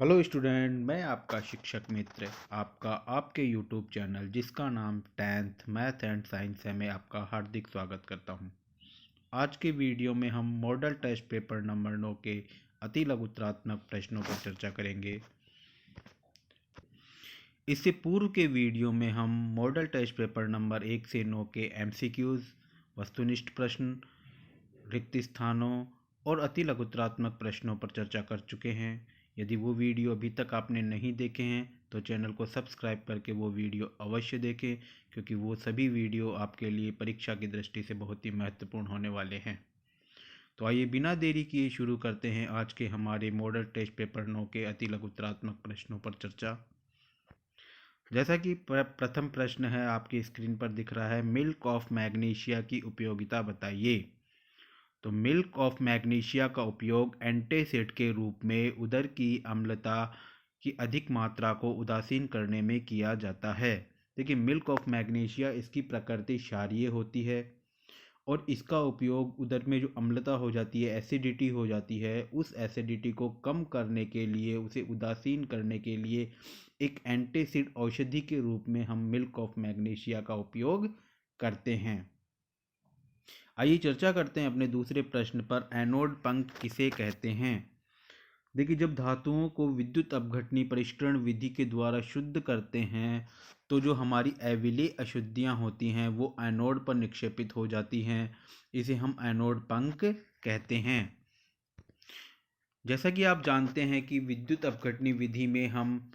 Hello student, मैं आपका शिक्षक मित्र आपका आपके यूट्यूब चैनल जिसका नाम 10th मैथ एंड साइंस है में आपका हार्दिक स्वागत करता हूं। आज के वीडियो में हम मॉडल टेस्ट पेपर नंबर 9 के अति लघुत्रात्मक प्रश्नों पर चर्चा करेंगे। इससे पूर्व के वीडियो में हम मॉडल टेस्ट पेपर नंबर 1 से 9 के MCQs, वस्तुनिष्ठ प्रश्न, रिक्त स्थानों और अति लघुत्रात्मक प्रश्नों पर चर्चा कर चुके हैं। यदि वो वीडियो अभी तक आपने नहीं देखे हैं तो चैनल को सब्सक्राइब करके वो वीडियो अवश्य देखें, क्योंकि वो सभी वीडियो आपके लिए परीक्षा की दृष्टि से बहुत ही महत्वपूर्ण होने वाले हैं। तो आइए बिना देरी किए शुरू करते हैं आज के हमारे मॉडल टेस्ट पेपर 9 के अति लघुत्रात्मक प्रश्नों पर चर्चा। जैसा कि प्रथम प्रश्न है, आपकी स्क्रीन पर दिख रहा है, मिल्क ऑफ मैग्नीशिया की उपयोगिता बताइए। तो मिल्क ऑफ मैग्नीशिया का उपयोग एंटासिड के रूप में उदर की अम्लता की अधिक मात्रा को उदासीन करने में किया जाता है। देखिए, मिल्क ऑफ मैग्नीशिया इसकी प्रकृति क्षारीय होती है और इसका उपयोग उदर में जो अम्लता हो जाती है, एसिडिटी हो जाती है, उस एसिडिटी को कम करने के लिए, उसे उदासीन करने के लिए एक एंटासिड औषधि के रूप में हम मिल्क ऑफ मैग्नीशिया का उपयोग करते हैं। आइए चर्चा करते हैं अपने दूसरे प्रश्न पर, एनोड पंख किसे कहते हैं। देखिए, जब धातुओं को विद्युत अपघटनी परिष्करण विधि के द्वारा शुद्ध करते हैं तो जो हमारी अविलेय अशुद्धियां होती हैं वो एनोड पर निक्षेपित हो जाती हैं। इसे हम एनोड पंख कहते हैं। जैसा कि आप जानते हैं कि विद्युत अपघटनी विधि में हम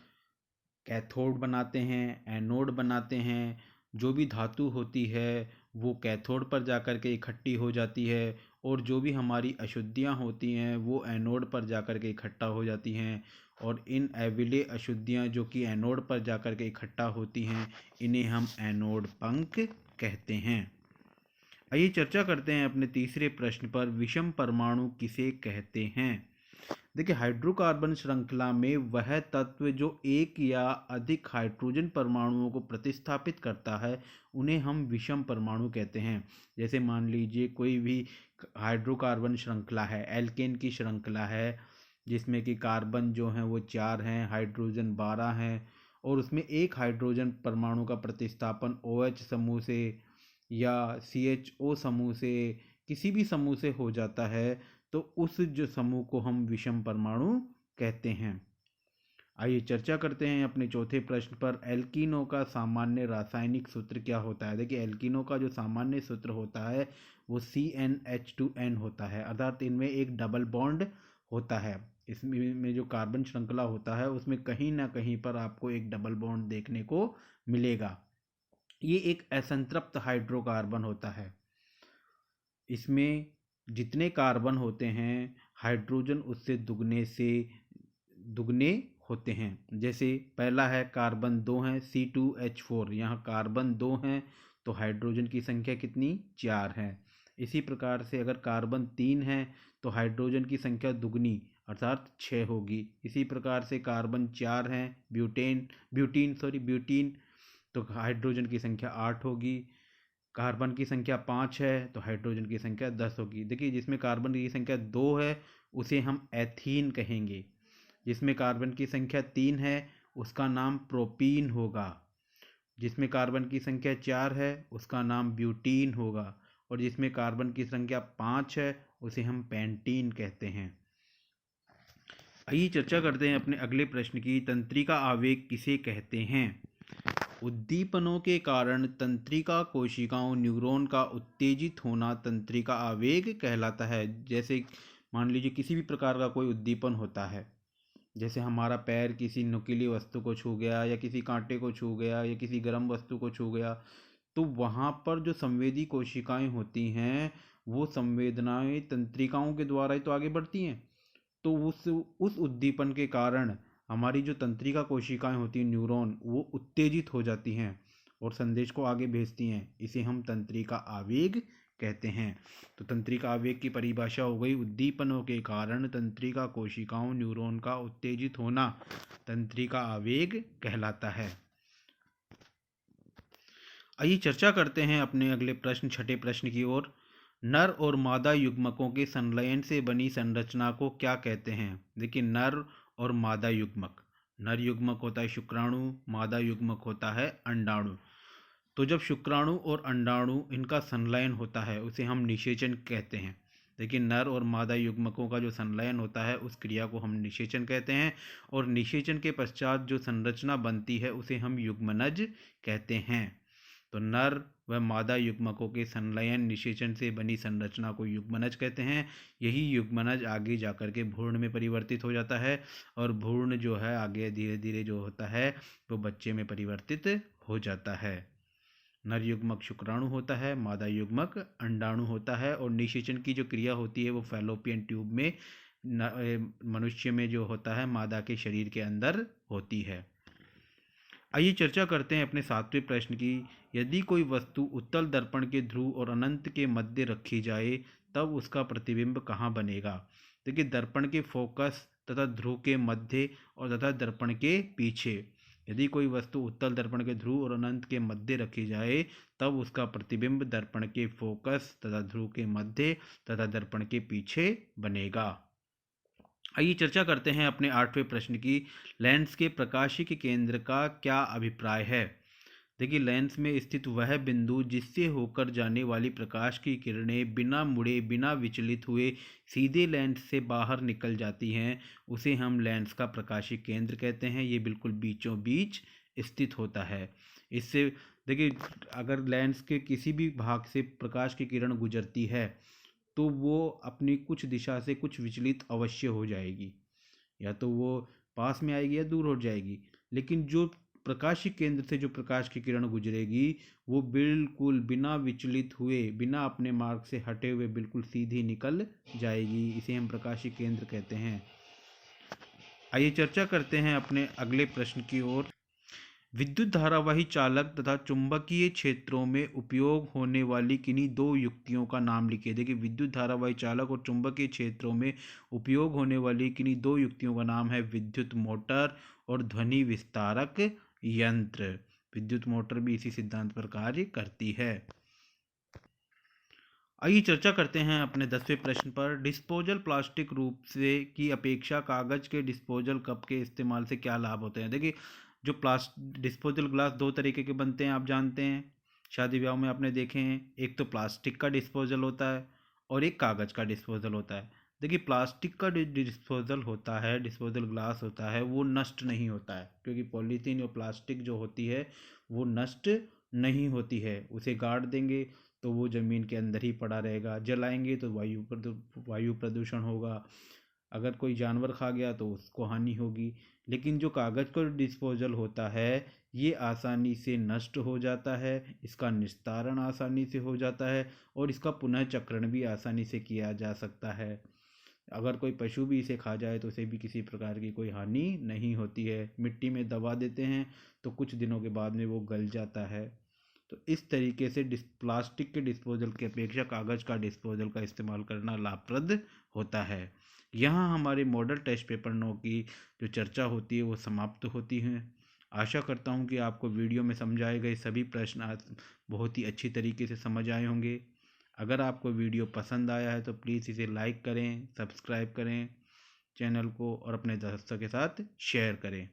कैथोड बनाते हैं, एनोड बनाते हैं। जो भी धातु होती है वो कैथोड पर जाकर के इकट्ठी हो जाती है और जो भी हमारी अशुद्धियां होती हैं वो एनोड पर जाकर के इकट्ठा हो जाती हैं। और इन अविलेय अशुद्धियां जो कि एनोड पर जाकर के इकट्ठा होती हैं, इन्हें हम एनोड पंख कहते हैं। आइए चर्चा करते हैं अपने तीसरे प्रश्न पर, विषम परमाणु किसे कहते हैं। देखिए, हाइड्रोकार्बन श्रृंखला में वह तत्व जो एक या अधिक हाइड्रोजन परमाणुओं को प्रतिस्थापित करता है उन्हें हम विषम परमाणु कहते हैं। जैसे मान लीजिए कोई भी हाइड्रोकार्बन श्रृंखला है, एल्केन की श्रृंखला है, जिसमें कि कार्बन जो हैं वो 4 हैं, हाइड्रोजन 12 हैं, और उसमें एक हाइड्रोजन परमाणु का प्रतिस्थापन OH समूह से या CHO समूह से, किसी भी समूह से हो जाता है, तो उस जो समूह को हम विषम परमाणु कहते हैं। आइए चर्चा करते हैं अपने चौथे प्रश्न पर, एल्कीनो का सामान्य रासायनिक सूत्र क्या होता है। देखिए, एल्कीनो का जो सामान्य सूत्र होता है वो CnH2n होता है, अर्थात इनमें एक डबल बॉन्ड होता है। इसमें जो कार्बन श्रृंखला होता है उसमें कहीं ना कहीं पर आपको एक डबल बॉन्ड देखने को मिलेगा। ये एक असंतृप्त हाइड्रोकार्बन होता है। इसमें जितने कार्बन होते हैं, हाइड्रोजन उससे दुगने होते हैं। जैसे पहला है कार्बन 2 है, C2H4, यहाँ कार्बन 2 हैं तो हाइड्रोजन की संख्या कितनी, 4 है। इसी प्रकार से अगर कार्बन 3 है तो हाइड्रोजन की संख्या दुगनी अर्थात 6 होगी। इसी प्रकार से कार्बन 4 हैं, ब्यूटीन तो हाइड्रोजन की संख्या 8 होगी। कार्बन की संख्या 5 है तो हाइड्रोजन की संख्या 10 होगी। देखिए, जिसमें कार्बन की संख्या 2 है उसे हम एथीन कहेंगे, जिसमें कार्बन की संख्या 3 है उसका नाम प्रोपीन होगा, जिसमें कार्बन की संख्या 4 है उसका नाम ब्यूटीन होगा, और जिसमें कार्बन की संख्या 5 है उसे हम पेंटीन कहते हैं। आइए चर्चा करते हैं अपने अगले प्रश्न की, तंत्रिका आवेग किसे कहते हैं। उद्दीपनों के कारण तंत्रिका कोशिकाओं न्यूरॉन का उत्तेजित होना तंत्रिका आवेग कहलाता है। जैसे मान लीजिए किसी भी प्रकार का कोई उद्दीपन होता है, जैसे हमारा पैर किसी नुकीली वस्तु को छू गया या किसी कांटे को छू गया या किसी गर्म वस्तु को छू गया, तो वहाँ पर जो संवेदी कोशिकाएं होती हैं वो संवेदनाएं तंत्रिकाओं के द्वारा ही तो आगे बढ़ती हैं। तो उस उद्दीपन के कारण हमारी जो तंत्रिका कोशिकाएं होती हैं, न्यूरॉन, वो उत्तेजित हो जाती हैं और संदेश को आगे भेजती हैं। इसे हम तंत्रिका आवेग कहते हैं। तो तंत्रिका आवेग की परिभाषा हो गई, उद्दीपनों के कारण तंत्रिका कोशिकाओं न्यूरॉन का उत्तेजित होना तंत्रिका आवेग कहलाता है। आइए चर्चा करते हैं अपने अगले प्रश्न, छठे प्रश्न की ओर। नर और मादा युग्मकों के संलयन से बनी संरचना को क्या कहते हैं। देखिए, नर और मादा युग्मक। नर युग्मक होता है शुक्राणु, मादा युग्मक होता है अंडाणु। तो जब शुक्राणु और अंडाणु इनका संलयन होता है उसे हम निषेचन कहते हैं। देखिए, नर और मादा युग्मकों का जो संलयन होता है उस क्रिया को हम निषेचन कहते हैं, और निषेचन के पश्चात जो संरचना बनती है उसे हम युग्मनज कहते हैं। तो नर व मादा युग्मकों के संलयन निषेचन से बनी संरचना को युग्मनज कहते हैं। यही युग्मनज आगे जाकर के भ्रूण में परिवर्तित हो जाता है, और भ्रूण जो है आगे धीरे धीरे जो होता है वो बच्चे में परिवर्तित हो जाता है। नर युग्मक शुक्राणु होता है, मादा युग्मक अंडाणु होता है, और निषेचन की जो क्रिया होती है वो फैलोपियन ट्यूब में मनुष्य में जो होता है मादा के शरीर के अंदर होती है। आइए चर्चा करते हैं अपने 7वें प्रश्न की। यदि कोई वस्तु उत्तल दर्पण के ध्रुव और अनंत के मध्य रखी जाए तब उसका प्रतिबिंब कहाँ बनेगा? देखिए, दर्पण के फोकस तथा ध्रुव के मध्य और तथा दर्पण के पीछे। यदि कोई वस्तु उत्तल दर्पण के ध्रुव और अनंत के मध्य रखी जाए तब उसका प्रतिबिंब दर्पण के फोकस तथा ध्रुव के मध्य तथा दर्पण के पीछे बनेगा। आइए चर्चा करते हैं अपने 8वें प्रश्न की। लेंस के प्रकाशिक केंद्र का क्या अभिप्राय है? देखिए, लेंस में स्थित वह बिंदु जिससे होकर जाने वाली प्रकाश की किरणें बिना मुड़े बिना विचलित हुए सीधे लेंस से बाहर निकल जाती हैं उसे हम लेंस का प्रकाशिक केंद्र कहते हैं। ये बिल्कुल बीचों बीच स्थित होता है। इससे देखिए, अगर लेंस के किसी भी भाग से प्रकाश की किरण गुजरती है तो वो अपनी कुछ दिशा से कुछ विचलित अवश्य हो जाएगी, या तो वो पास में आएगी या दूर हो जाएगी, लेकिन जो प्रकाशिक केंद्र से जो प्रकाश की किरण गुजरेगी वो बिल्कुल बिना विचलित हुए बिना अपने मार्ग से हटे हुए बिल्कुल सीधी निकल जाएगी। इसे हम प्रकाशिक केंद्र कहते हैं। आइए चर्चा करते हैं अपने अगले प्रश्न की ओर। विद्युत धारावाही चालक तथा चुंबकीय क्षेत्रों में उपयोग होने वाली किन्हीं दो युक्तियों का नाम लिखिए। देखिए, विद्युत धारावाही चालक और चुंबकीय क्षेत्रों में उपयोग होने वाली किन्हीं दो युक्तियों का नाम है विद्युत मोटर और ध्वनि विस्तारक यंत्र। विद्युत मोटर भी इसी सिद्धांत पर कार्य करती है। आइए चर्चा करते हैं अपने 10वें प्रश्न पर। डिस्पोजल प्लास्टिक रूप से की अपेक्षा कागज के डिस्पोजल कप के इस्तेमाल से क्या लाभ होते हैं? देखिए, जो डिस्पोजल ग्लास दो तरीके के बनते हैं, आप जानते हैं, शादी ब्याह में आपने देखे हैं। एक तो प्लास्टिक का डिस्पोजल होता है और एक कागज का डिस्पोजल होता है। देखिए, प्लास्टिक का डिस्पोजल होता है, डिस्पोजल ग्लास होता है, वो नष्ट नहीं होता है, क्योंकि पॉलीथीन और प्लास्टिक जो होती है वो नष्ट नहीं होती है। उसे गाड़ देंगे तो वो ज़मीन के अंदर ही पड़ा रहेगा, जलाएंगे तो वायु प्रदूषण होगा, अगर कोई जानवर खा गया तो उसको हानि होगी। लेकिन जो कागज़ का डिस्पोजल होता है ये आसानी से नष्ट हो जाता है, इसका निस्तारण आसानी से हो जाता है और इसका पुनः चक्रण भी आसानी से किया जा सकता है। अगर कोई पशु भी इसे खा जाए तो उसे भी किसी प्रकार की कोई हानि नहीं होती है। मिट्टी में दबा देते हैं तो कुछ दिनों के बाद में वो गल जाता है। तो इस तरीके से प्लास्टिक के डिस्पोजल की अपेक्षा कागज़ का डिस्पोजल का इस्तेमाल करना लाभप्रद होता है। यहाँ हमारे मॉडल टेस्ट पेपर 9 की जो चर्चा होती है वो समाप्त होती है। आशा करता हूँ कि आपको वीडियो में समझाए गए सभी प्रश्न आज बहुत ही अच्छी तरीके से समझ आए होंगे। अगर आपको वीडियो पसंद आया है तो प्लीज़ इसे लाइक करें, सब्सक्राइब करें चैनल को और अपने दोस्तों के साथ शेयर करें।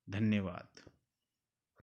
धन्यवाद।